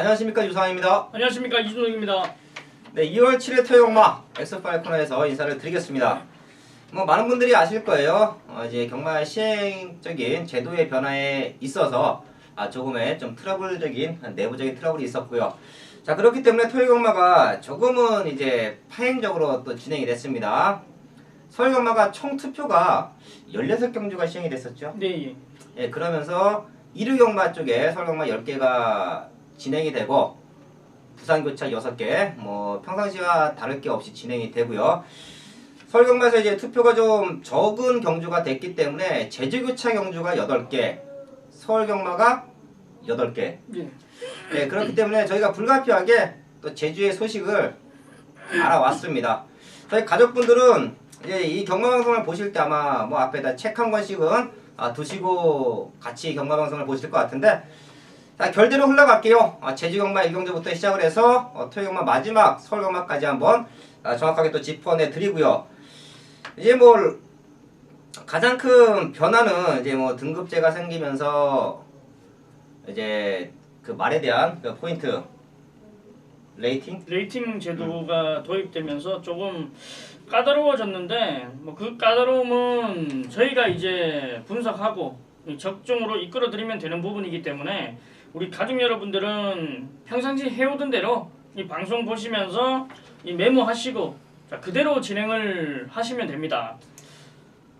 안녕하십니까, 유상입니다. 안녕하십니까, 이준호입니다. 네, 2월 7일 토요일마 엑스파일 코너에서 인사를 드리겠습니다. 많은 분들이 아실 거예요. 이제 경마 시행적인 제도의 변화에 있어서 조금의 좀 트러블적인 내부적인 트러블이 있었고요. 자, 그렇기 때문에 토요일 경마가 조금은 이제 파행적으로 또 진행이 됐습니다. 서울 경마가 총 투표가 16경주가 시행이 됐었죠. 네. 예, 그러면서 1위 경마 쪽에 서울 경마 10개가 진행이 되고 부산 교차 6개, 평상시와 다를 게 없이 진행이 되고요. 서울 경마에서 이제 투표가 좀 적은 경주가 됐기 때문에 제주 교차 경주가 8개, 서울 경마가 8개. 네. 네, 그렇기 때문에 저희가 불가피하게 또 제주의 소식을 알아왔습니다. 저희 가족분들은 이제 이 경마 방송을 보실 때 아마 앞에다 책 한 권씩은 두시고 같이 경마 방송을 보실 것 같은데, 자, 결대로 흘러갈게요. 제주 경마 1경주부터 시작을 해서 토요 경마 마지막 서울 경마까지 한번 정확하게 또 짚어내 드리고요. 이제 가장 큰 변화는 이제 등급제가 생기면서 이제 그 말에 대한 그 포인트 레이팅 제도가 도입되면서 조금 까다로워졌는데 그 까다로움은 저희가 이제 분석하고 적중으로 이끌어드리면 되는 부분이기 때문에 우리 가족 여러분들은 평상시 해오던 대로 이 방송 보시면서 이 메모하시고 그대로 진행을 하시면 됩니다.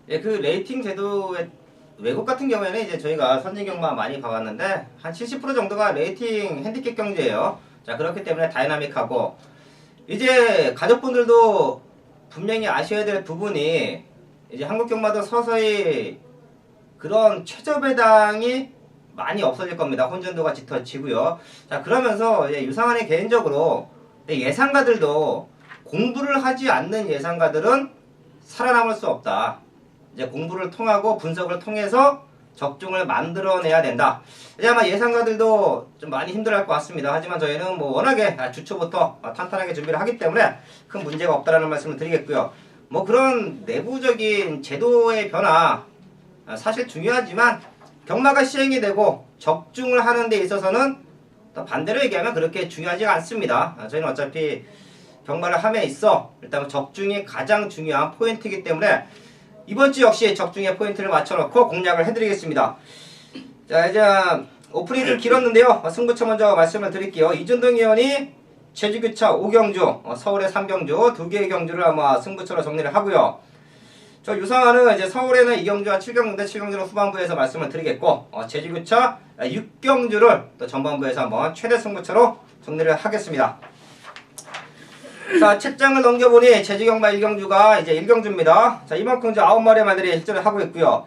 예, 그 레이팅 제도의 외국 같은 경우에는 이제 저희가 선진 경마 많이 봐왔는데 한 70% 정도가 레이팅 핸디캡 경주예요. 자, 그렇기 때문에 다이나믹하고, 이제 가족분들도 분명히 아셔야 될 부분이 이제 한국 경마도 서서히 그런 최저 배당이 많이 없어질 겁니다. 혼전도가 짙어지고요. 자, 그러면서 이제 유상한이 개인적으로 예상가들도 공부를 하지 않는 예상가들은 살아남을 수 없다. 이제 공부를 통하고 분석을 통해서 적중을 만들어내야 된다. 이제 아마 예상가들도 좀 많이 힘들어할 것 같습니다. 하지만 저희는 워낙에 주초부터 탄탄하게 준비를 하기 때문에 큰 문제가 없다라는 말씀을 드리겠고요. 그런 내부적인 제도의 변화 사실 중요하지만 경마가 시행이 되고 적중을 하는 데 있어서는 또 반대로 얘기하면 그렇게 중요하지가 않습니다. 저희는 어차피 경마를 함에 있어 일단 적중이 가장 중요한 포인트이기 때문에 이번 주 역시 적중의 포인트를 맞춰놓고 공략을 해드리겠습니다. 자, 이제 오프닝이 좀 길었는데요. 승부처 먼저 말씀을 드릴게요. 이준동 의원이 제주교차 5경주, 서울의 3경주, 2개의 경주를 아마 승부처로 정리를 하고요. 저 유상한은 이제 서울에는 2경주와 7경주인데 7경주는 후반부에서 말씀을 드리겠고, 제주교차 6경주를 또 전반부에서 한번 최대 승부처로 정리를 하겠습니다. 자, 책장을 넘겨보니 제주경마 1경주가 이제 1경주입니다. 자, 이만큼 이제 9마리의 말들이 실전을 하고 있고요.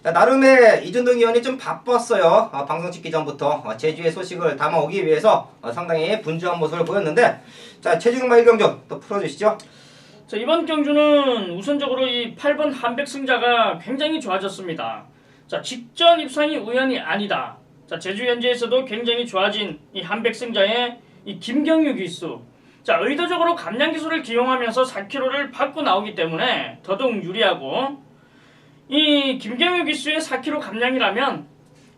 자, 나름의 이준동 의원이 좀 바빴어요. 방송 찍기 전부터 제주의 소식을 담아오기 위해서 상당히 분주한 모습을 보였는데, 자, 제주경마 1경주 또 풀어주시죠. 자, 이번 경주는 우선적으로 이 8번 한백승자가 굉장히 좋아졌습니다. 자, 직전 입상이 우연이 아니다. 자, 제주 현지에서도 굉장히 좋아진 이 한백승자의 이 김경유 기수. 자, 의도적으로 감량 기술을 기용하면서 4kg를 받고 나오기 때문에 더더욱 유리하고, 이 김경유 기수의 4kg 감량이라면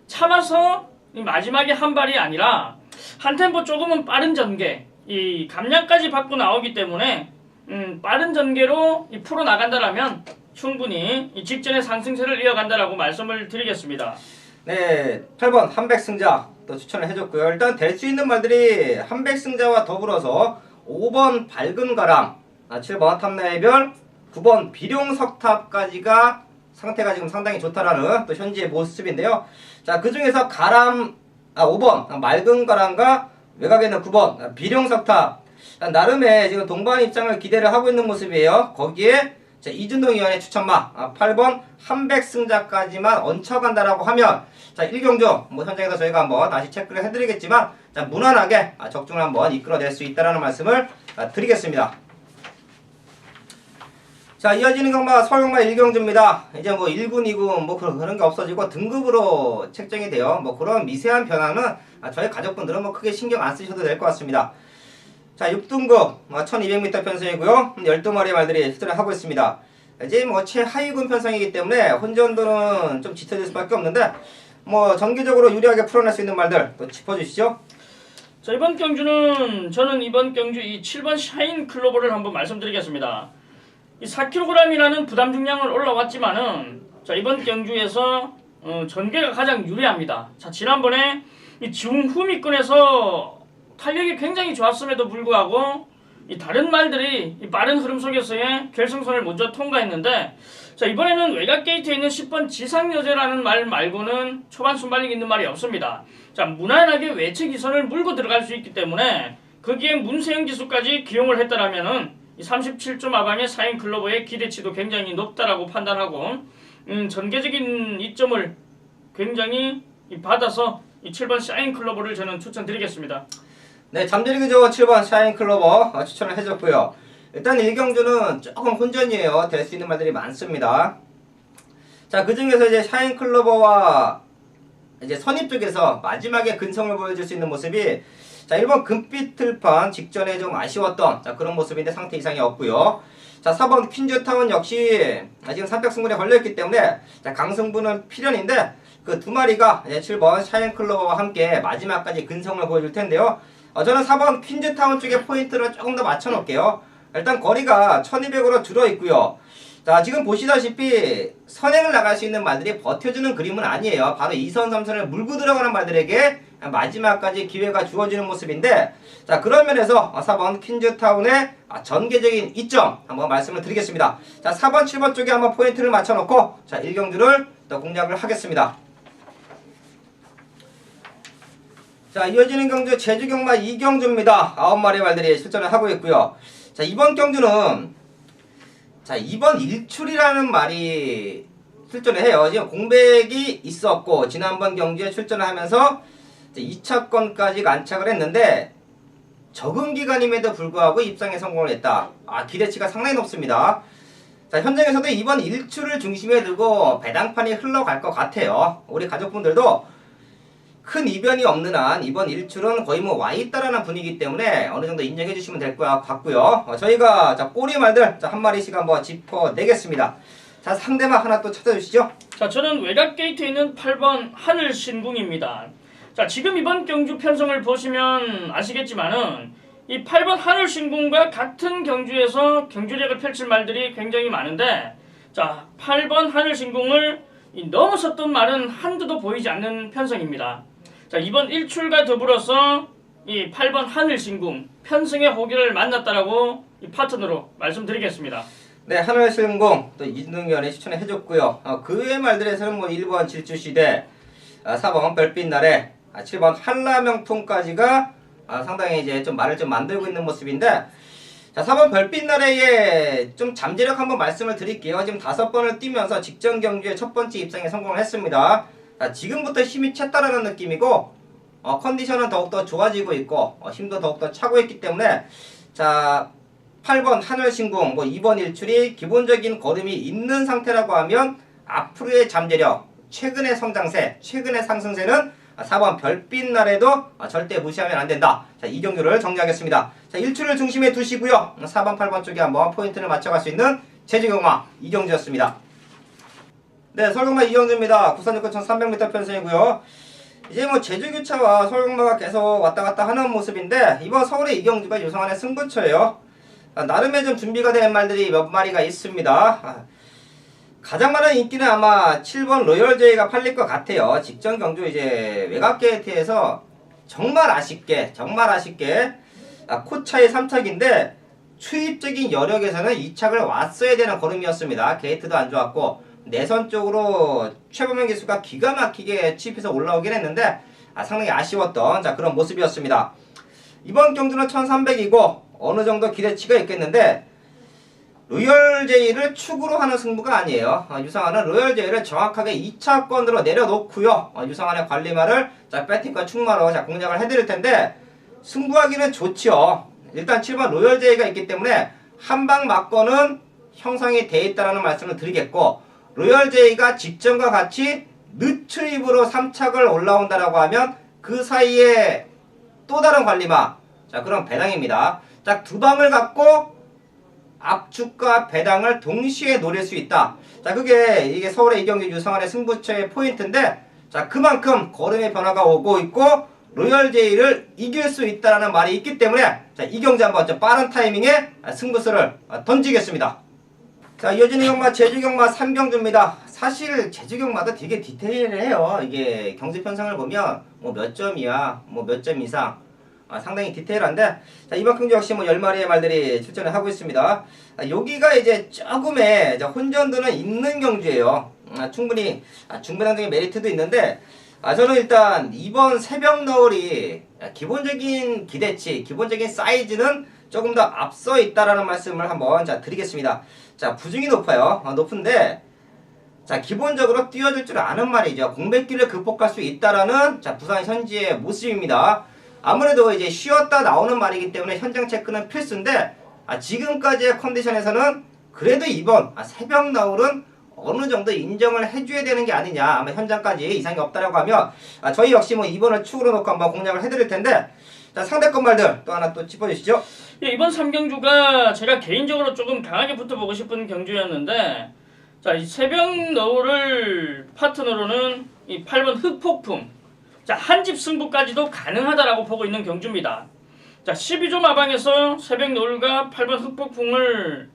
참아서 이 마지막에 한 발이 아니라 한 템포 조금은 빠른 전개, 이 감량까지 받고 나오기 때문에 빠른 전개로 풀어 나간다라면 충분히 이 직전의 상승세를 이어간다라고 말씀을 드리겠습니다. 네, 8번 한백승자 또 추천을 해줬고요. 일단 될 수 있는 말들이 한백승자와 더불어서 5번 밝은 가람, 7번 탐나의별, 9번 비룡석탑까지가 상태가 지금 상당히 좋다라는 또 현지의 모습인데요. 자, 그 중에서 가람, 5번 맑은 가람과 외곽에 있는 9번 비룡석탑, 나름의 지금 동반 입장을 기대를 하고 있는 모습이에요. 거기에 이준동 의원의 추천마 8번 한백승자까지만 얹혀간다라고 하면, 자, 1경주 현장에서 저희가 한번 다시 체크를 해드리겠지만, 자, 무난하게 적중을 한번 이끌어낼 수 있다라는 말씀을 드리겠습니다. 자, 이어지는 경마 서울경마 1경주입니다. 이제 1군, 2군 그런 게 없어지고 등급으로 책정이 돼요. 그런 미세한 변화는 저희 가족분들은 크게 신경 안 쓰셔도 될 것 같습니다. 자, 6등급 1200m 편성이고요. 12마리의 말들이 출전을 하고 있습니다. 이제 최하위군 편성이기 때문에 혼전도는 좀 짙어질 수밖에 없는데 정기적으로 유리하게 풀어낼 수 있는 말들 또 짚어주시죠. 자, 이번 경주는 저는 이번 경주 이 7번 샤인 클로버를 한번 말씀드리겠습니다. 이 4kg이라는 부담 중량은 올라왔지만은 자, 이번 경주에서 전개가 가장 유리합니다. 자, 지난번에 이 중후미권에서 탄력이 굉장히 좋았음에도 불구하고 이 다른 말들이 이 빠른 흐름 속에서의 결승선을 먼저 통과했는데 자, 이번에는 외곽 게이트에 있는 10번 지상여제라는 말 말고는 초반 순발력 있는 말이 없습니다. 자, 무난하게 외측 이선을 물고 들어갈 수 있기 때문에 거기에 문세영 지수까지 기용을 했다라면은 이 37조 마방의 사인 클로버의 기대치도 굉장히 높다라고 판단하고 전개적인 이점을 굉장히 받아서 이 7번 샤인 클로버를 저는 추천드리겠습니다. 네, 잠재력이죠. 7번 샤인 클로버 추천을 해줬고요. 일단 1경주는 조금 혼전이에요. 될 수 있는 말들이 많습니다. 자, 그 중에서 이제 샤인 클로버와 이제 선입 쪽에서 마지막에 근성을 보여줄 수 있는 모습이 자, 1번 금빛 틀판 직전에 좀 아쉬웠던 자, 그런 모습인데 상태 이상이 없고요. 자, 4번 퀸즈타운 역시 지금 300승분에 걸려있기 때문에 자, 강승부는 필연인데 그 두 마리가 이제 7번 샤인 클로버와 함께 마지막까지 근성을 보여줄 텐데요. 저는 4번 퀸즈타운 쪽에 포인트를 조금 더 맞춰 놓을게요. 일단 거리가 1200으로 줄어 있고요. 자, 지금 보시다시피 선행을 나갈 수 있는 말들이 버텨주는 그림은 아니에요. 바로 2선 3선을 물고 들어가는 말들에게 마지막까지 기회가 주어지는 모습인데 자, 그런 면에서 4번 퀸즈타운의 전개적인 이점 한번 말씀을 드리겠습니다. 자, 4번 7번 쪽에 한번 포인트를 맞춰 놓고 자, 1경주를 또 공략을 하겠습니다. 자, 이어지는 경주 제주경마 2경주입니다. 9마리 말들이 출전을 하고 있고요. 자, 이번 경주는 자, 이번 일출이라는 말이 출전을 해요. 지금 공백이 있었고 지난번 경주에 출전을 하면서 2차권까지 안착을 했는데 적응 기간임에도 불구하고 입상에 성공을 했다. 기대치가 상당히 높습니다. 자, 현장에서도 이번 일출을 중심에 두고 배당판이 흘러갈 것 같아요. 우리 가족분들도 큰 이변이 없는 한 이번 일출은 거의 뭐 와있다라는 분위기 때문에 어느 정도 인정해 주시면 될 것 같고요. 저희가 자, 꼬리 말들 자, 한 마리씩 한번 짚어내겠습니다. 자, 상대만 하나 또 찾아주시죠. 자, 저는 외곽 게이트에 있는 8번 하늘 신궁입니다. 자, 지금 이번 경주 편성을 보시면 아시겠지만은 이 8번 하늘 신궁과 같은 경주에서 경주력을 펼칠 말들이 굉장히 많은데 자, 8번 하늘 신궁을 넘어섰던 말은 한두도 보이지 않는 편성입니다. 자, 이번 일출과 더불어서 이 8번 하늘 신궁 편승의 호기를 만났다라고 이 파트너로 말씀드리겠습니다. 네, 하늘 신궁 또 이등현이 추천을 해줬고요. 그 외의 말들에서는 뭐 1번 질주시대, 4번 별빛날에, 7번 한라명통까지가 상당히 이제 좀 말을 좀 만들고 있는 모습인데 자, 4번 별빛날에 좀 잠재력 한번 말씀을 드릴게요. 지금 5번을 뛰면서 직전 경주에 첫 번째 입상에 성공을 했습니다. 자, 지금부터 힘이 찼다라는 느낌이고 컨디션은 더욱더 좋아지고 있고 힘도 더욱더 차고 있기 때문에 자, 8번 하늘신궁, 뭐 2번 일출이 기본적인 걸음이 있는 상태라고 하면 앞으로의 잠재력, 최근의 성장세, 최근의 상승세는 4번 별빛날에도 절대 무시하면 안 된다. 자, 이 경주를 정리하겠습니다. 자, 일출을 중심에 두시고요. 4번, 8번 쪽에 한번 포인트를 맞춰갈 수 있는 제주경마 이경주였습니다. 네, 서울경마 이경주입니다. 부산 6,300m 편성이고요. 이제 뭐 제주교차와 서울경마가 계속 왔다 갔다 하는 모습인데 이번 서울의 이경주가 유성환의 승부처예요. 나름의 좀 준비가 된 말들이 몇 마리가 있습니다. 가장 많은 인기는 아마 7번 로열제이가 팔릴 것 같아요. 직전 경주 이제 외곽 게이트에서 정말 아쉽게 코차의 3착인데 추입적인 여력에서는 2착을 왔어야 되는 걸음이었습니다. 게이트도 안 좋았고 내선 쪽으로 최범용 기수가 기가 막히게 추입해서 올라오긴 했는데 상당히 아쉬웠던 자, 그런 모습이었습니다. 이번 경주는 1300이고 어느 정도 기대치가 있겠는데 로열제이를 축으로 하는 승부가 아니에요. 유상환은 로열제이를 정확하게 2차권으로 내려놓고요. 유상환의 관리말을 자, 배팅과 축마로 자, 공략을 해드릴 텐데 승부하기는 좋죠. 일단 7번 로열제이가 있기 때문에 한방 맞고는 형성이 돼 있다는 말씀을 드리겠고 로열제이가 직전과 같이 늦추입으로 3착을 올라온다라고 하면 그 사이에 또 다른 관리마 자, 그럼 배당입니다. 자, 두 방을 갖고 압축과 배당을 동시에 노릴 수 있다. 자, 그게 이게 서울의 이경주 유성환의 승부처의 포인트인데 자, 그만큼 걸음의 변화가 오고 있고 로열 제이를 이길 수 있다는 말이 있기 때문에 자, 이 경기 한번 좀 빠른 타이밍에 승부수를 던지겠습니다. 자, 이어지는 경마 제주경마 3경주입니다. 사실 제주경마도 되게 디테일해요. 이게 경지 편성을 보면 뭐 몇 점이야, 뭐 몇 점 이상 상당히 디테일한데 자, 이번 경주 역시 뭐 10마리의 말들이 출전을 하고 있습니다. 여기가 이제 조금의 혼전도는 있는 경주예요. 충분히 중배당적인 메리트도 있는데 저는 일단 이번 새벽 너울이 기본적인 기대치, 기본적인 사이즈는 조금 더 앞서 있다라는 말씀을 한번 드리겠습니다. 자, 부중이 높아요. 높은데 자, 기본적으로 뛰어줄 줄 아는 말이죠. 공백기를 극복할 수 있다라는 자, 부산 현지의 모습입니다. 아무래도 이제 쉬었다 나오는 말이기 때문에 현장 체크는 필수인데 지금까지의 컨디션에서는 그래도 이번 새벽 너울은 어느 정도 인정을 해줘야 되는 게 아니냐. 아마 현장까지 이상이 없다라고 하면 저희 역시 뭐 이번을 축으로 놓고 한번 공략을 해드릴 텐데 자, 상대권 말들 또 하나 또 짚어주시죠. 예, 이번 3경주가 제가 개인적으로 조금 강하게 붙어보고 싶은 경주였는데 자, 이 새벽 너울을 파트너로는 이 8번 흑폭풍 자, 한 집 승부까지도 가능하다라고 보고 있는 경주입니다. 자, 12조 마방에서 새벽 너울과 8번 흑폭풍을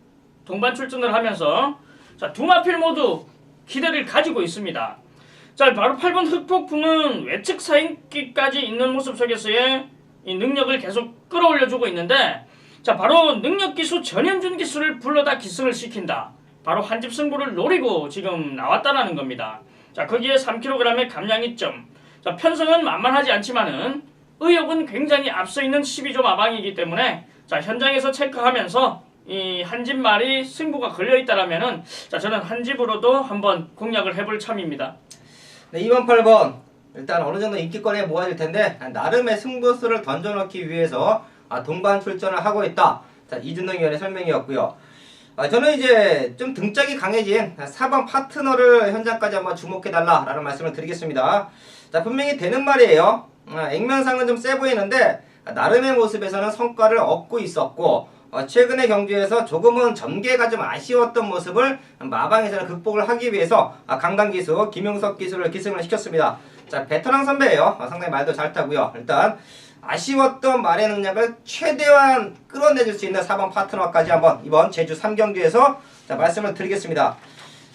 동반 출전을 하면서 자, 두 마필 모두 기대를 가지고 있습니다. 자, 바로 8번 흑폭풍은 외측 사인기까지 있는 모습 속에서의 이 능력을 계속 끌어올려주고 있는데 자, 바로 능력기수 전현준 기수를 불러다 기승을 시킨다. 바로 한집 승부를 노리고 지금 나왔다라는 겁니다. 자, 거기에 3kg의 감량 이점. 자, 편성은 만만하지 않지만은 의욕은 굉장히 앞서 있는 12조 마방이기 때문에 자, 현장에서 체크하면서 이 한 집 말이 승부가 걸려있다라면은 자, 저는 한 집으로도 한번 공략을 해볼 참입니다. 네, 2번 8번 일단 어느 정도 인기권에 모아질 텐데 나름의 승부수를 던져놓기 위해서 동반 출전을 하고 있다. 자, 이준동 위원의 설명이었고요. 저는 이제 좀 등짝이 강해진 4번 파트너를 현장까지 한번 주목해달라라는 말씀을 드리겠습니다. 자, 분명히 되는 말이에요. 액면상은 좀 세 보이는데 나름의 모습에서는 성과를 얻고 있었고 최근의 경주에서 조금은 전개가 좀 아쉬웠던 모습을 마방에서는 극복을 하기 위해서 강당 기수 김용석 기수를 기승을 시켰습니다. 자, 베테랑 선배예요. 상당히 말도 잘 타고요. 일단 아쉬웠던 말의 능력을 최대한 끌어내줄 수 있는 4번 파트너까지 한번 이번 제주 3경주에서 자, 말씀을 드리겠습니다.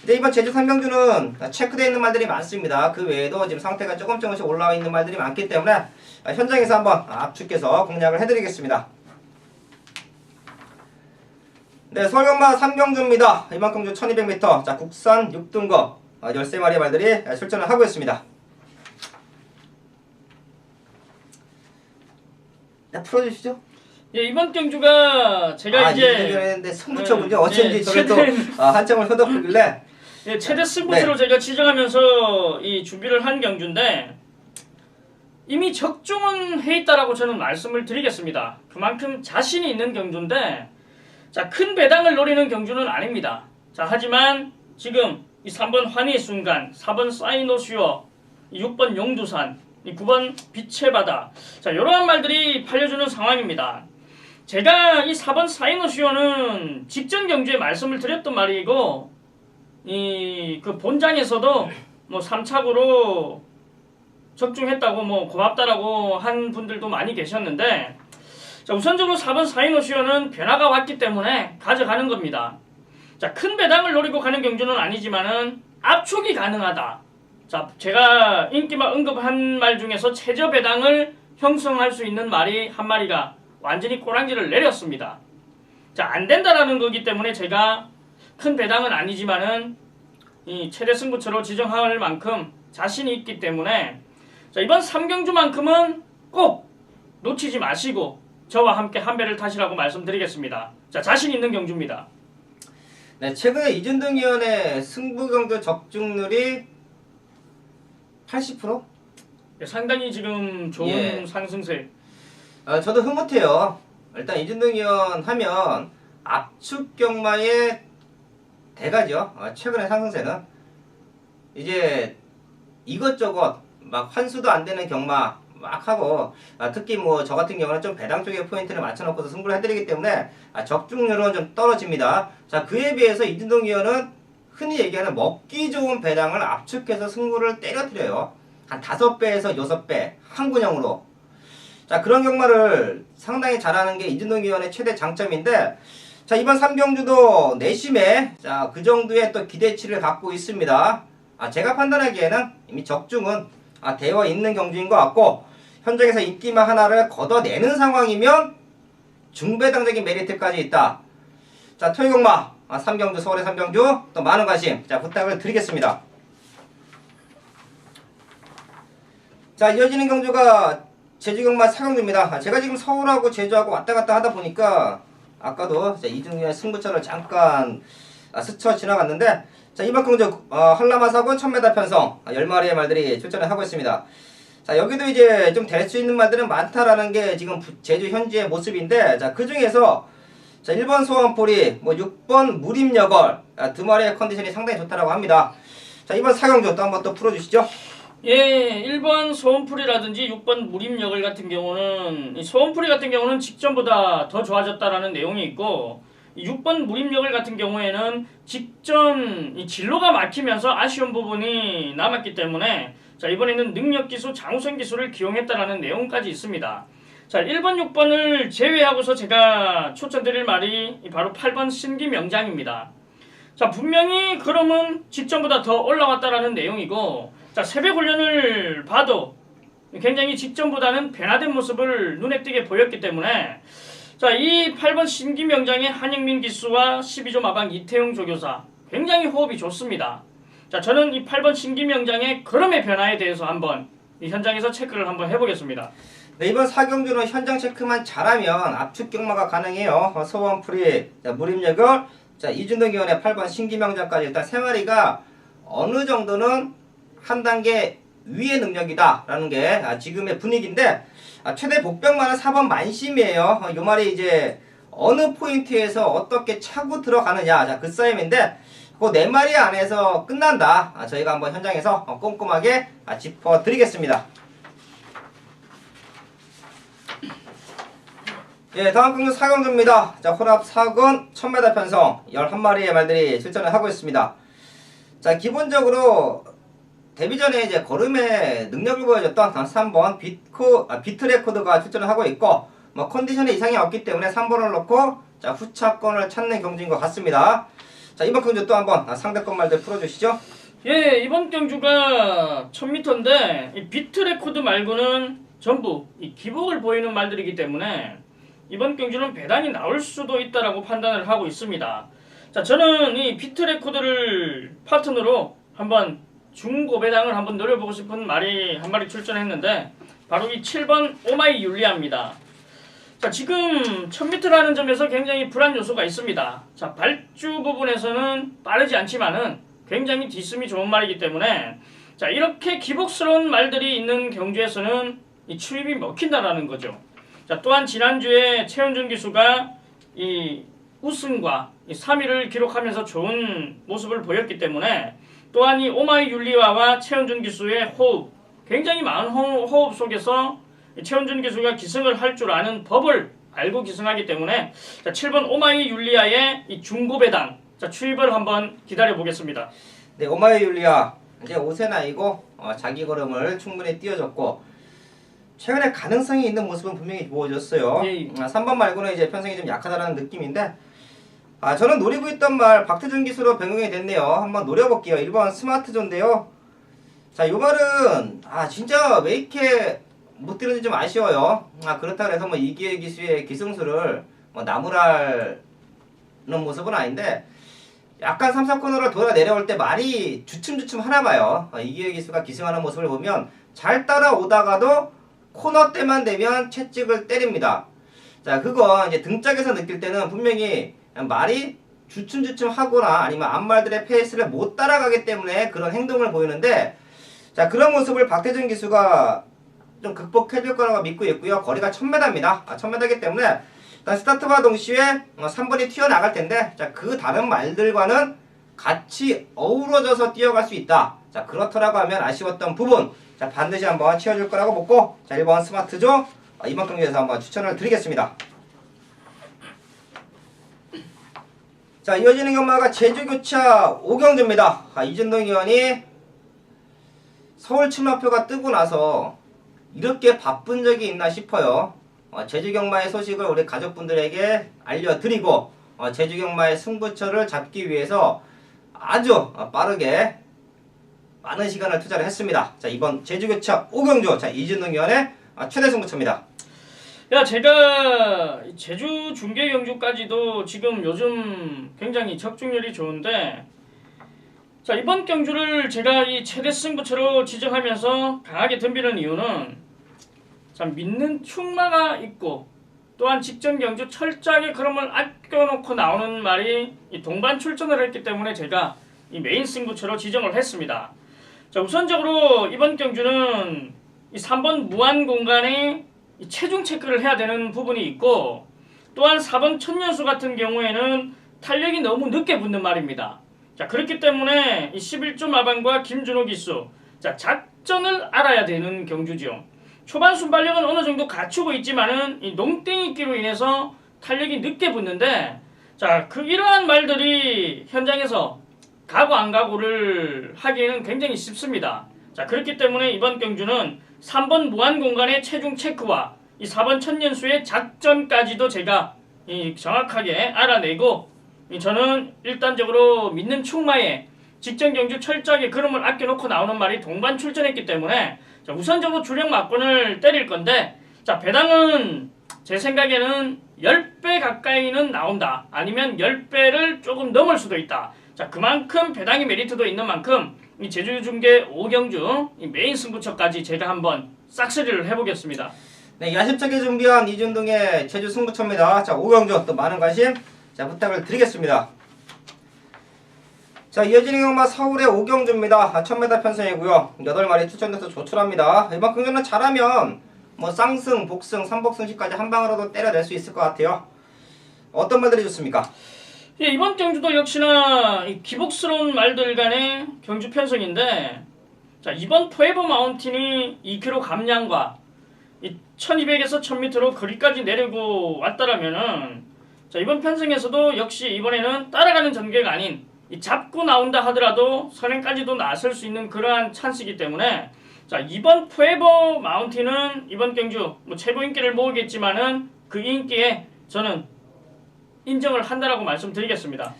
근데 이번 제주 3경주는 체크되어 있는 말들이 많습니다. 그 외에도 지금 상태가 조금씩 올라와 있는 말들이 많기 때문에 현장에서 한번 압축해서 공략을 해드리겠습니다. 네, 서울경마 3경주입니다. 이번 경주 1200m 자, 국산 6등급 13마리의 말들이 출전을 하고 있습니다. 네, 풀어주시죠. 예, 이번 경주가 제가 이제 이제 승부처군요. 어쩐지 저를 또 한참을 서독보길래 예, 최대 승부처로 제가 지정하면서 이 준비를 한 경주인데 이미 적중은 해 있다라고 저는 말씀을 드리겠습니다. 그만큼 자신이 있는 경주인데 자, 큰 배당을 노리는 경주는 아닙니다. 자, 하지만 지금 이 3번 환희의 순간, 4번 사이노슈어, 6번 용두산, 9번 빛의 바다. 자, 이러한 말들이 팔려주는 상황입니다. 제가 이 4번 사이노슈어는 직전 경주에 말씀을 드렸던 말이고, 그 본장에서도 뭐 3착으로 적중했다고 뭐 고맙다라고 한 분들도 많이 계셨는데, 자, 우선적으로 4번 사이노슈어는 변화가 왔기 때문에 가져가는 겁니다. 자, 큰 배당을 노리고 가는 경주는 아니지만은 압축이 가능하다. 자, 제가 인기만 언급한 말 중에서 최저 배당을 형성할 수 있는 말이 한 마리가 완전히 꼬랑지를 내렸습니다. 자, 안 된다라는 거기 때문에 제가 큰 배당은 아니지만은 이 최대 승부처로 지정할 만큼 자신이 있기 때문에 자, 이번 3경주만큼은 꼭 놓치지 마시고 저와 함께 한 배를 타시라고 말씀드리겠습니다. 자, 자신 있는 경주입니다. 네, 최근에 이준동 위원의 승부 경주 적중률이 80%? 네, 상당히 지금 좋은 상승세. 저도 흐뭇해요. 일단 이준동 위원 하면 압축 경마의 대가죠. 최근의 상승세는 이제 이것저것 막 환수도 안 되는 경마 막 하고 특히 뭐 저 같은 경우는 좀 배당 쪽에 포인트를 맞춰놓고서 승부를 해드리기 때문에 적중률은 좀 떨어집니다. 자, 그에 비해서 이준동 위원은 흔히 얘기하는 먹기 좋은 배당을 압축해서 승부를 때려뜨려요. 한 5배에서 6배 한 군형으로 자, 그런 경마를 상당히 잘하는 게 이준동 위원의 최대 장점인데, 자, 이번 3경주도 내심에 자, 그 정도의 또 기대치를 갖고 있습니다. 제가 판단하기에는 이미 적중은 되어 있는 경주인 것 같고, 현장에서 인기마 하나를 걷어내는 상황이면 중배당적인 메리트까지 있다. 자, 토요경마 3경주, 서울의 3경주 또 많은 관심 자 부탁을 드리겠습니다. 자, 이어지는 경주가 제주경마 4경주입니다. 제가 지금 서울하고 제주하고 왔다 갔다 하다 보니까 아까도 이중의 승부처를 잠깐 스쳐 지나갔는데, 자, 이번 경주 한라마 사군 1000m 편성 10마리의 말들이 출전을 하고 있습니다. 자, 여기도 이제 좀 될 수 있는 말들은 많다라는 게 지금 제주 현지의 모습인데, 자, 그 중에서 자, 1번 소원풀이, 6번 무림여걸 두 마리의 컨디션이 상당히 좋다라고 합니다. 자, 이번 4경주 또 한번 또 풀어주시죠. 예, 1번 소원풀이라든지 6번 무림여걸 같은 경우는, 이 소원풀이 같은 경우는 직전보다 더 좋아졌다라는 내용이 있고, 6번 무림여걸 같은 경우에는 직전 이 진로가 막히면서 아쉬운 부분이 남았기 때문에, 자, 이번에는 능력기수, 장우선 기수를 기용했다라는 내용까지 있습니다. 자, 1번, 6번을 제외하고서 제가 추천드릴 말이 바로 8번 신기명장입니다. 자, 분명히 그러면 직전보다 더 올라왔다라는 내용이고, 자, 새벽 훈련을 봐도 굉장히 직전보다는 변화된 모습을 눈에 띄게 보였기 때문에, 자, 이 8번 신기명장의 한영민 기수와 12조 마방 이태용 조교사 굉장히 호흡이 좋습니다. 자, 저는 이 8번 신기명장의 걸음의 변화에 대해서 한번 이 현장에서 체크를 한번 해보겠습니다. 네, 이번 4경주는 현장 체크만 잘하면 압축 경마가 가능해요. 소원풀이, 무림여걸, 자, 이준동 위원의 8번 신기명장까지 일단 3마리가 어느 정도는 한 단계 위의 능력이다라는 게 지금의 분위기인데, 최대 복병만은 4번 만심이에요. 요 말이 이제 어느 포인트에서 어떻게 차고 들어가느냐, 자, 그 싸움인데 그 4마리 안에서 끝난다. 저희가 한번 현장에서 꼼꼼하게 짚어드리겠습니다. 예, 다음 경주 4경주입니다. 자, 혼합 4군 1000m 편성 11마리의 말들이 출전을 하고 있습니다. 자, 기본적으로 데뷔 전에 이제 걸음의 능력을 보여줬던 3번 비트레코드가 출전을 하고 있고, 컨디션에 이상이 없기 때문에 3번을 놓고 자, 후차권을 찾는 경주인 것 같습니다. 자, 이번 경주 또 한번 상대권 말들 풀어주시죠. 예, 이번 경주가 1000m인데 이 비트레코드 말고는 전부 이 기복을 보이는 말들이기 때문에 이번 경주는 배당이 나올 수도 있다라고 판단을 하고 있습니다. 자, 저는 이 비트레코드를 파트너로 한번 중고배당을 한번 노려보고 싶은 말이 한 마리 출전했는데, 바로 이 7번 오마이 율리아입니다. 자, 지금 1000m라는 점에서 굉장히 불안 요소가 있습니다. 자, 발주 부분에서는 빠르지 않지만은 굉장히 뒷숨이 좋은 말이기 때문에, 자, 이렇게 기복스러운 말들이 있는 경주에서는 이 출입이 먹힌다라는 거죠. 자, 또한 지난주에 최은준 기수가 이 우승과 이 3위를 기록하면서 좋은 모습을 보였기 때문에, 또한 이 오마이 율리아와 최은준 기수의 호흡, 굉장히 많은 호흡 속에서 최은준 기수가 기승을 할 줄 아는 법을 알고 기승하기 때문에, 자, 7번 오마이 율리아의 이 중고배당, 자, 추입을 한번 기다려 보겠습니다. 네, 오마이 율리아 이제 5세 나이고 자기 걸음을 충분히 띄워줬고, 최근에 가능성이 있는 모습은 분명히 보여줬어요. 예. 3번 말고는 이제 편성이 좀 약하다는 느낌인데, 저는 노리고 있던 말 박태준 기수로 변경이 됐네요. 한번 노려볼게요. 1번 스마트존인데요. 자, 요 말은 진짜 왜 이렇게 못 들은지 좀 아쉬워요. 그렇다고 해서 이기혜 기수의 기승수를 나무랄는 모습은 아닌데, 약간 3, 4코너를 돌아 내려올 때 말이 주춤주춤 하나봐요. 이기혜 기수가 기승하는 모습을 보면 잘 따라오다가도 코너 때만 되면 채찍을 때립니다. 자, 그거 이제 등짝에서 느낄 때는 분명히 말이 주춤주춤 하거나 아니면 앞말들의 페이스를 못 따라가기 때문에 그런 행동을 보이는데, 자, 그런 모습을 박태준 기수가 좀 극복해줄 거라고 믿고 있고요. 거리가 1000m입니다. 1000m이기 때문에 일단 스타트와 동시에 3번이 튀어나갈 텐데, 자, 그 다른 말들과는 같이 어우러져서 뛰어갈 수 있다. 자, 그렇더라고 하면 아쉬웠던 부분, 자, 반드시 한번 채워줄 거라고 보고, 자, 1번 스마트조 이번 경기에서 한번 추천을 드리겠습니다. 자, 이어지는 경마가 제주교차 5경주입니다. 이준동 의원이 서울 출마표가 뜨고 나서 이렇게 바쁜 적이 있나 싶어요. 제주경마의 소식을 우리 가족분들에게 알려드리고 제주경마의 승부처를 잡기 위해서 아주 빠르게 많은 시간을 투자를 했습니다. 자, 이번 제주교차 5경주 자, 이준동 위원의 최대 승부처입니다. 야, 제가 제주 중계 경주까지도 지금 요즘 굉장히 적중률이 좋은데, 자, 이번 경주를 제가 이 최대 승부처로 지정하면서 강하게 덤비는 이유는 참 믿는 충마가 있고, 또한 직전 경주 철저하게 그럼을 아껴놓고 나오는 말이 이 동반 출전을 했기 때문에 제가 이 메인 승부처로 지정을 했습니다. 자, 우선적으로 이번 경주는 이 3번 무한공간에 이 체중 체크를 해야 되는 부분이 있고, 또한 4번 천년수 같은 경우에는 탄력이 너무 늦게 붙는 말입니다. 자, 그렇기 때문에 이 11조 마방과 김준호 기수, 자, 작전을 알아야 되는 경주죠. 초반 순발력은 어느 정도 갖추고 있지만은 이 농땡이끼로 인해서 탄력이 늦게 붙는데, 자, 이러한 말들이 현장에서 가고 안 가고를 하기에는 굉장히 쉽습니다. 자, 그렇기 때문에 이번 경주는 3번 무한공간의 체중 체크와 이 4번 천년수의 작전까지도 제가 정확하게 알아내고, 저는 일단적으로 믿는 충마에 직전 경주 철저하게 그름을 아껴놓고 나오는 말이 동반 출전했기 때문에, 자, 우선적으로 주력 막권을 때릴 건데, 자, 배당은 제 생각에는 10배 가까이는 나온다. 아니면 10배를 조금 넘을 수도 있다. 자, 그만큼 배당의 메리트도 있는 만큼 이 제주중계 5경주 이 메인 승부처까지 제가 한번 싹쓸이를 해보겠습니다. 네, 야심차게 준비한 이준동의 제주 승부처입니다. 자, 5경주 또 많은 관심 부탁을 드리겠습니다. 자, 이어지는 경마 서울의 5경주입니다. 1000m 편성이고요. 8마리 추천돼서 조출합니다. 이번 경주는 잘하면 뭐 쌍승, 복승, 3복승시까지 한 방으로도 때려낼 수 있을 것 같아요. 어떤 말들이 좋습니까? 예, 이번 경주도 역시나 기복스러운 말들 간의 경주 편성인데, 자, 이번 포에버 마운틴이 2km 감량과 1200에서 1000m로 거리까지 내리고 왔다라면은, 자, 이번 편성에서도 역시 이번에는 따라가는 전개가 아닌 잡고 나온다 하더라도 선행까지도 나설 수 있는 그러한 찬스이기 때문에, 자, 이번 포에버 마운틴은 이번 경주 뭐 최고 인기를 모으겠지만은 그 인기에 저는 인정을 한다라고 말씀드리겠습니다.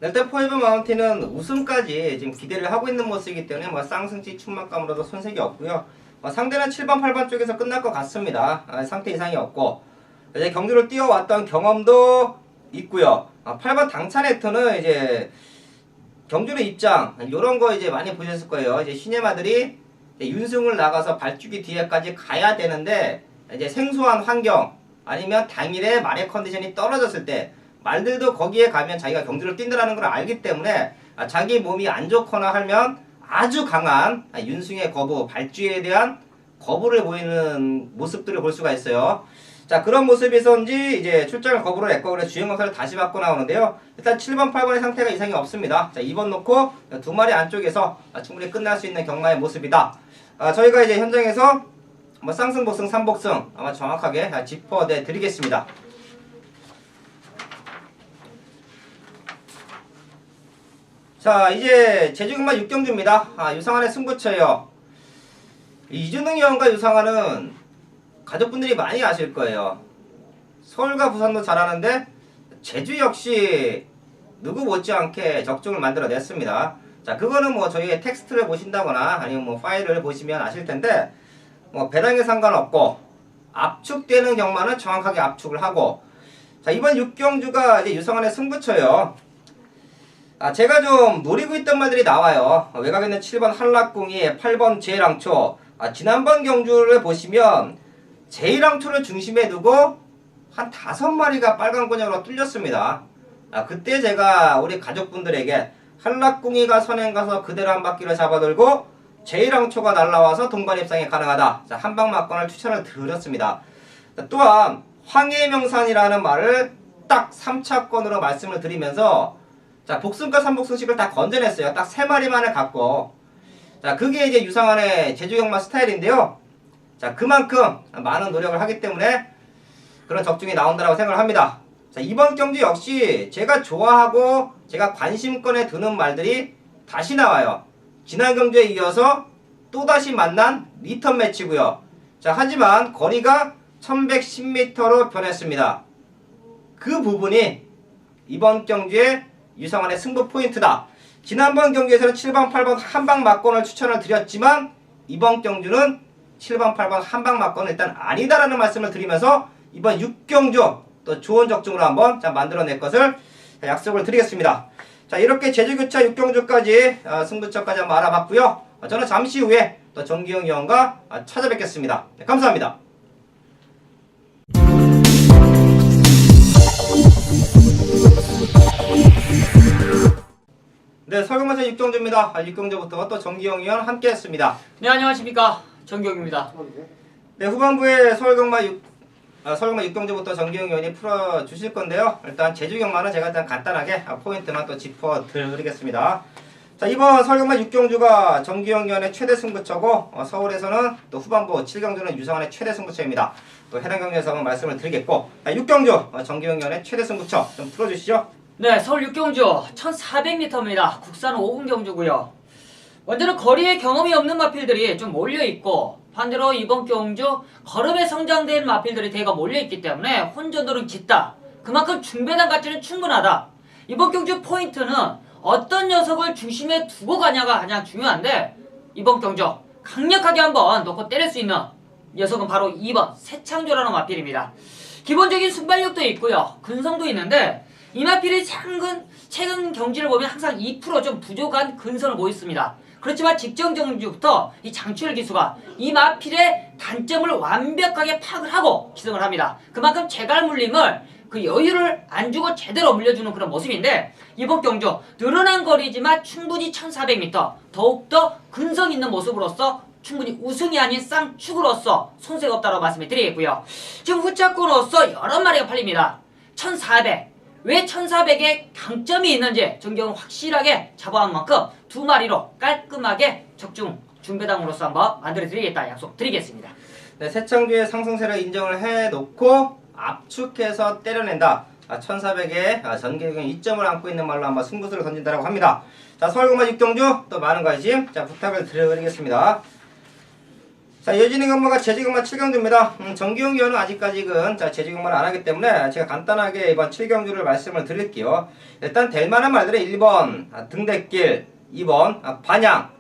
일단 포에버 마운틴은 우승까지 지금 기대를 하고 있는 모습이기 때문에 뭐 쌍승치 충만감으로도 손색이 없고요. 상대는 7번, 8번 쪽에서 끝날 것 같습니다. 상태 이상이 없고 이제 경주를 뛰어왔던 경험도 있고요. 8번 당찬해터는 이제 경주의 입장 이런 거 이제 많이 보셨을 거예요. 이제 신예마들이 윤승을 나가서 발주기 뒤에까지 가야 되는데 이제 생소한 환경 아니면 당일에 말의 컨디션이 떨어졌을 때 말들도 거기에 가면 자기가 경주를 뛴다는 걸 알기 때문에 자기 몸이 안 좋거나 하면 아주 강한 윤승의 거부, 발주에 대한 거부를 보이는 모습들을 볼 수가 있어요. 자, 그런 모습에서인지 이제 출장을 거부를 했고 그래 주행검사를 다시 받고 나오는데요. 일단 7번, 8번의 상태가 이상이 없습니다. 자, 2번 놓고 두 마리 안쪽에서 충분히 끝날 수 있는 경마의 모습이다. 저희가 이제 현장에서 뭐 쌍승, 복승, 3복승 아마 정확하게 짚어내 드리겠습니다. 자, 이제 제주경마 6경주입니다. 유상환의 승부처예요. 이준동 위원과 유상환은 가족분들이 많이 아실 거예요. 서울과 부산도 잘하는데 제주 역시 누구 못지않게 적중을 만들어냈습니다. 자, 그거는 뭐 저희의 텍스트를 보신다거나 아니면 뭐 파일을 보시면 아실 텐데 뭐 배당에 상관없고 압축되는 경마는 정확하게 압축을 하고, 자, 이번 6경주가 이제 유상환의 승부처예요. 제가 좀 노리고 있던 말들이 나와요. 외곽에 있는 7번 한락궁이 8번 제일항초. 지난번 경주를 보시면 제일항초를 중심에 두고 한 5마리가 빨간 권역으로 뚫렸습니다. 그때 제가 우리 가족분들에게 한락궁이가 선행 가서 그대로 한 바퀴를 잡아들고 제일항초가 날라와서 동반 입상이 가능하다. 자, 한방 막건을 추천을 드렸습니다. 또한 황해명산이라는 말을 딱 3차권으로 말씀을 드리면서 자, 복승과 3복승식을 다 건져냈어요. 딱 3마리만을 갖고. 자, 그게 이제 유상환의 제주경마 스타일인데요. 자, 그만큼 많은 노력을 하기 때문에 그런 적중이 나온다고 생각을 합니다. 자, 이번 경주 역시 제가 좋아하고 제가 관심권에 두는 말들이 다시 나와요. 지난 경주에 이어서 또다시 만난 리턴 매치고요. 자, 하지만 거리가 1110m로 변했습니다. 그 부분이 이번 경기의 유성환의 승부 포인트다. 지난번 경기에서는 7번, 8번 한방 막건을 추천을 드렸지만 이번 경주는 7번, 8번 한방 막건은 일단 아니다라는 말씀을 드리면서 이번 6경주 또 좋은 적중으로 한번 만들어낼 것을 약속을 드리겠습니다. 자, 이렇게 제주교차 6경주까지 승부처까지 한번 알아봤고요. 저는 잠시 후에 또 정기영 위원과 찾아뵙겠습니다. 네, 감사합니다. 네, 설경마사 6경주입니다. 6경주부터 또 정기영 위원 함께 했습니다. 네, 안녕하십니까. 정기영입니다. 네, 후반부에 서울경마 6경주부터 정기영 위원이 풀어주실 건데요. 일단 제주경마는 제가 일단 간단하게 포인트만 또 짚어드리겠습니다. 자, 이번 서울경마 6경주가 정기영 위원의 최대 승부처고 서울에서는 또 후반부 7경주는 유성환의 최대 승부처입니다. 또 해당 경기에서 한번 말씀을 드리겠고 6경주 정기영 위원의 최대 승부처 좀 풀어주시죠. 네, 서울 6경주 1400m입니다. 국산 5분 경주고요. 먼저는 거리에 경험이 없는 마필들이 좀 몰려있고 반대로 이번 경주 걸음에 성장된 마필들이 대거 몰려있기 때문에 혼전도는 짙다. 그만큼 중배당 가치는 충분하다. 이번 경주 포인트는 어떤 녀석을 중심에 두고 가냐가 가장 중요한데 이번 경주 강력하게 한번 놓고 때릴 수 있는 녀석은 바로 2번 새창조라는 마필입니다. 기본적인 순발력도 있고요. 근성도 있는데 이 마필이 최근 경기를 보면 항상 2% 좀 부족한 근성을 보였습니다. 그렇지만 직전 경주부터 이 장출 기수가 이 마필의 단점을 완벽하게 파악을 하고 기승을 합니다. 그만큼 제갈 물림을 그 여유를 안 주고 제대로 물려주는 그런 모습인데 이번 경주 늘어난 거리지만 충분히 1400m 더욱더 근성 있는 모습으로서 충분히 우승이 아닌 쌍축으로서 손색 없다고 말씀을 드리겠고요. 지금 후차권으로서 여러 마리가 팔립니다. 1400 왜 1400에 강점이 있는지 정경은 확실하게 잡아온 만큼 두 마리로 깔끔하게 적중 중배당으로서 한번 만들어드리겠다 약속드리겠습니다. 네, 새창주의 상승세를 인정을 해놓고 압축해서 때려낸다. 1400에 전개경 2점을 안고 있는 말로 한번 승부수를 던진다라고 합니다. 자, 서울경마 6경주 또 많은 관심 부탁을 드리겠습니다. 자, 여진이 경마가 제주경마 7경주입니다. 정기용 위원은 아직까지는 제주경마를 안 하기 때문에 제가 간단하게 이번 7경주를 말씀을 드릴게요. 일단 될 만한 말들은 1번 등대길, 2번 반양,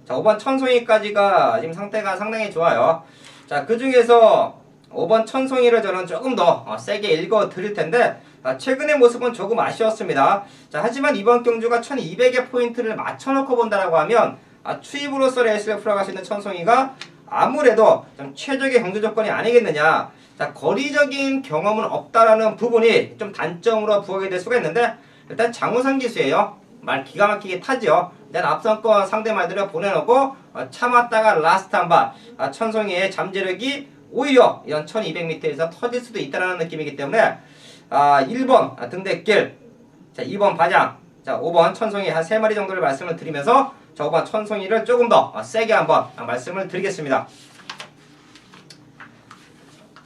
자 5번 천송이까지가 지금 상태가 상당히 좋아요. 자, 그 중에서 5번 천송이를 저는 조금 더 세게 읽어 드릴 텐데 최근의 모습은 조금 아쉬웠습니다. 자, 하지만 이번 경주가 1200의 포인트를 맞춰놓고 본다라고 하면 추입으로서 레이스를 풀어갈 수 있는 천송이가 아무래도 좀 최적의 경주 조건이 아니겠느냐. 자, 거리적인 경험은 없다라는 부분이 좀 단점으로 부각이 될 수가 있는데 일단 장우상 기수예요. 말 기가 막히게 타죠. 일단 앞선권 상대 말들을 보내놓고 참았다가 라스트 한발 천송이의 잠재력이 오히려 이런 1200m에서 터질 수도 있다는 느낌이기 때문에 1번 등대길, 자 2번 반양, 자 5번 천송이 한 3마리 정도를 말씀을 드리면서 자 5번 천송이를 조금 더 세게 한번 말씀을 드리겠습니다.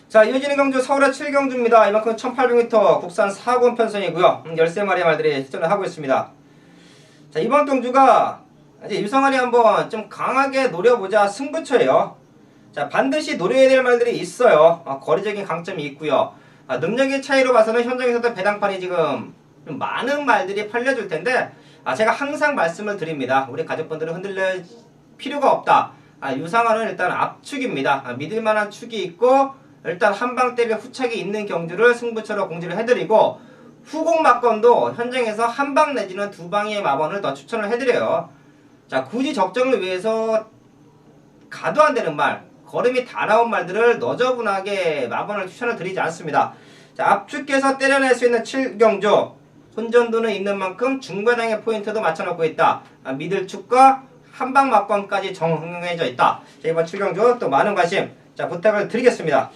자, 이어지는 경주 서울의 7경주입니다. 이만큼 1800m 국산 4군 편성이고요. 13마리 말들이 출전을 하고 있습니다. 자, 이번 경주가 이제 유성환이 한번 좀 강하게 노려보자 승부처예요. 자, 반드시 노려야 될 말들이 있어요. 거리적인 강점이 있고요. 능력의 차이로 봐서는 현장에서도 배당판이 지금 좀 많은 말들이 팔려줄 텐데 제가 항상 말씀을 드립니다. 우리 가족분들은 흔들릴 필요가 없다. 유성환은 일단 압축입니다. 믿을만한 축이 있고 일단 한방 때릴 후착이 있는 경주를 승부처로 공지를 해드리고 후공 막건도 현장에서 한방 내지는 두 방의 마번을 더 추천을 해드려요. 자, 굳이 적정을 위해서 가도 안 되는 말, 걸음이 다 나온 말들을 너저분하게 마번을 추천을 드리지 않습니다. 자, 압축해서 때려낼 수 있는 7경주, 혼전도는 있는 만큼 중배당의 포인트도 맞춰놓고 있다. 미들 축과 한방 막건까지 정형해져 있다. 자, 이번 7경주 또 많은 관심 부탁을 드리겠습니다.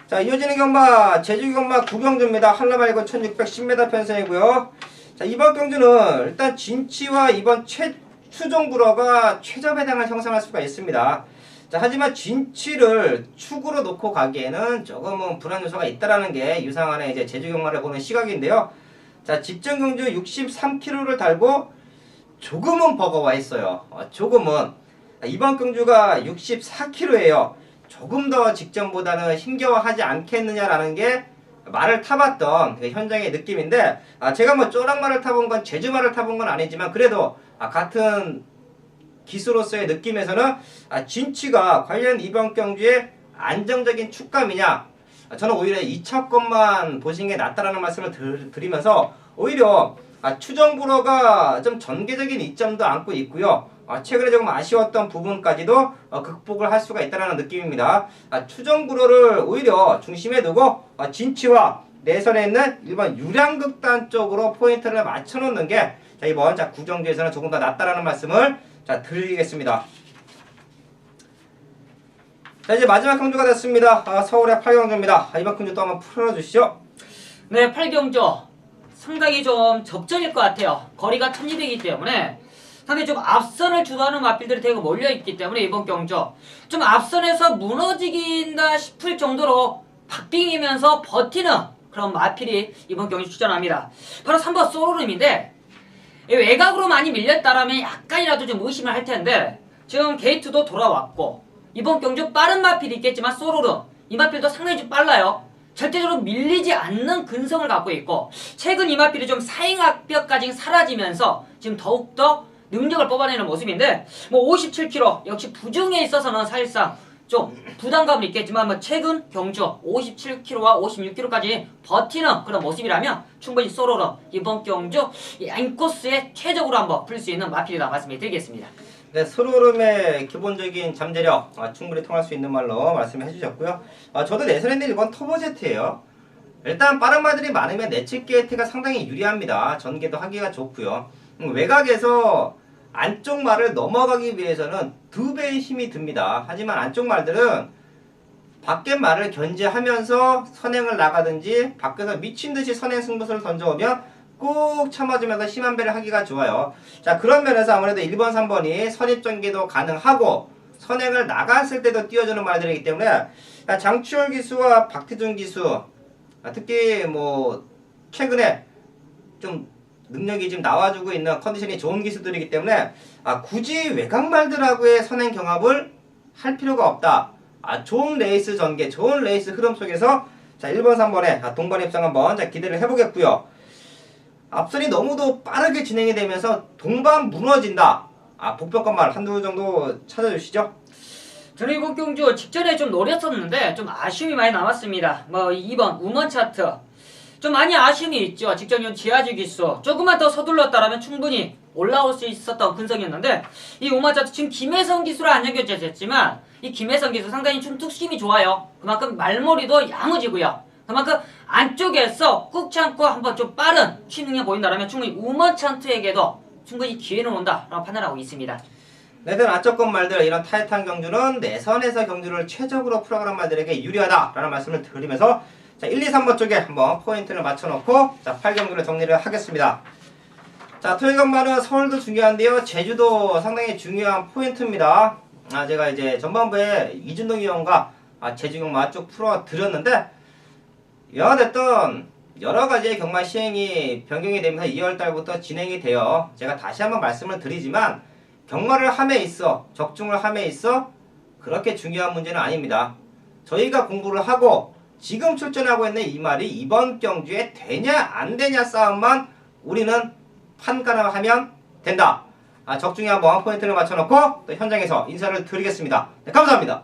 자, 이어지는 경마 제주경마 9경주입니다. 한라말고 1610m 편성이고요. 자, 이번 경주는 일단 진치와 이번 추종불어가 최저배당을 형성할 수가 있습니다. 자, 하지만 진치를 축으로 놓고 가기에는 조금은 불안 요소가 있다라는 게 유상환의 이제 제주경마를 보는 시각인데요. 자, 직전 경주 63kg를 달고 조금은 버거워 있어요. 조금은. 이번 경주가 64km예요. 조금 더 직전보다는 힘겨워하지 않겠느냐라는 게 말을 타봤던 그 현장의 느낌인데, 제가 뭐 쪼락말을 타본 건 제주말을 타본 건 아니지만 그래도 같은 기수로서의 느낌에서는 진취가 과연 이번 경주에 안정적인 축감이냐, 저는 오히려 2차 것만 보신 게 낫다라는 말씀을 드리면서 오히려 추정불허가 좀 전개적인 이점도 안고 있고요. 최근에 조금 아쉬웠던 부분까지도 극복을 할 수가 있다는 느낌입니다. 추정불허를 오히려 중심에 두고 진취와 내선에 있는 일반 유량극단 쪽으로 포인트를 맞춰놓는 게 이번 구정주에서는 조금 더 낫다라는 말씀을 드리겠습니다. 자, 이제 마지막 경주가 됐습니다. 서울의 8경주입니다. 이번 경주 또 한번 풀어주시죠. 네, 8경주 상당히 좀 접전일 것 같아요. 거리가 1200이기 때문에 상당히 좀 앞선을 주도하는 마필들이 대거 몰려있기 때문에 이번 경주 좀 앞선에서 무너지긴다 싶을 정도로 박빙이면서 버티는 그런 마필이 이번 경주 출전합니다. 바로 3번 소로름인데 외곽으로 많이 밀렸다라면 약간이라도 좀 의심을 할 텐데 지금 게이트도 돌아왔고 이번 경주 빠른 마필이 있겠지만 소로름 이 마필도 상당히 좀 빨라요. 절대적으로 밀리지 않는 근성을 갖고 있고 최근 이 마필이 좀 사행악벽까지 사라지면서 지금 더욱더 능력을 뽑아내는 모습인데 뭐 57km 역시 부중에 있어서는 사실상 좀 부담감은 있겠지만 뭐 최근 경주 57km와 56km까지 버티는 그런 모습이라면 충분히 소로름 이번 경주 이 인코스에 최적으로 한번 풀 수 있는 마필이다 말씀을 드리겠습니다. 네, 소로름의 기본적인 잠재력 충분히 통할 수 있는 말로 말씀해 주셨고요. 저도 내선에 있는 1번 터보제트예요. 일단 빠른 말들이 많으면 내측 게이트가 상당히 유리합니다. 전개도 하기가 좋고요. 외곽에서 안쪽 말을 넘어가기 위해서는 2배의 힘이 듭니다. 하지만 안쪽 말들은 밖에 말을 견제하면서 선행을 나가든지 밖에서 미친듯이 선행 승부수를 던져오면 꾹 참아주면서 심한 배를 하기가 좋아요. 자, 그런 면에서 아무래도 1번, 3번이 선입전개도 가능하고 선행을 나갔을 때도 띄워주는 말들이기 때문에 장추열 기수와 박태준 기수 특히 뭐 최근에 좀 능력이 지금 나와주고 있는 컨디션이 좋은 기수들이기 때문에 굳이 외곽말들하고의 선행 경합을 할 필요가 없다. 좋은 레이스 전개, 좋은 레이스 흐름 속에서 자 1번, 3번에 동반 입상 한번 기대를 해보겠고요. 앞선이 너무도 빠르게 진행이 되면서 동반 무너진다. 복병권말 한두 정도 찾아주시죠. 저는 이번 경주 직전에 좀 노렸었는데 좀 아쉬움이 많이 남았습니다. 뭐 2번 우먼 차트 좀 많이 아쉬움이 있죠. 직전용 지하주 기수 조금만 더 서둘렀다라면 충분히 올라올 수 있었던 근성이었는데 이 우먼 차트 지금 김혜성 기수로 안 연결됐지만 이 김혜성 기수 상당히 좀 특심이 좋아요. 그만큼 말머리도 야무지고요. 그만큼 안쪽에서 꾹 참고 한번 좀 빠른 취능이 보인다라면 충분히 우먼 차트에게도 충분히 기회는 온다라고 판단하고 있습니다. 내든 안쪽권 말들 이런 타이트한 경주는 내선에서 경주를 최적으로 풀어가는 말들에게 유리하다라는 말씀을 드리면서 자 1, 2, 3번 쪽에 한번 포인트를 맞춰놓고 자 8경주를 정리를 하겠습니다. 자 토요일경마는 서울도 중요한데요. 제주도 상당히 중요한 포인트입니다. 제가 이제 전반부에 이준동 위원과 제주경마 쭉 풀어드렸는데 여하됐든 여러가지의 경마 시행이 변경이 되면서 2월달부터 진행이 되어 제가 다시 한번 말씀을 드리지만 경마를 함에 있어 적중을 함에 있어 그렇게 중요한 문제는 아닙니다. 저희가 공부를 하고 지금 출전하고 있는 이 말이 이번 경주에 되냐 안 되냐 싸움만 우리는 판가름을 하면 된다. 적중에 한번 포인트를 맞춰놓고 또 현장에서 인사를 드리겠습니다. 네, 감사합니다.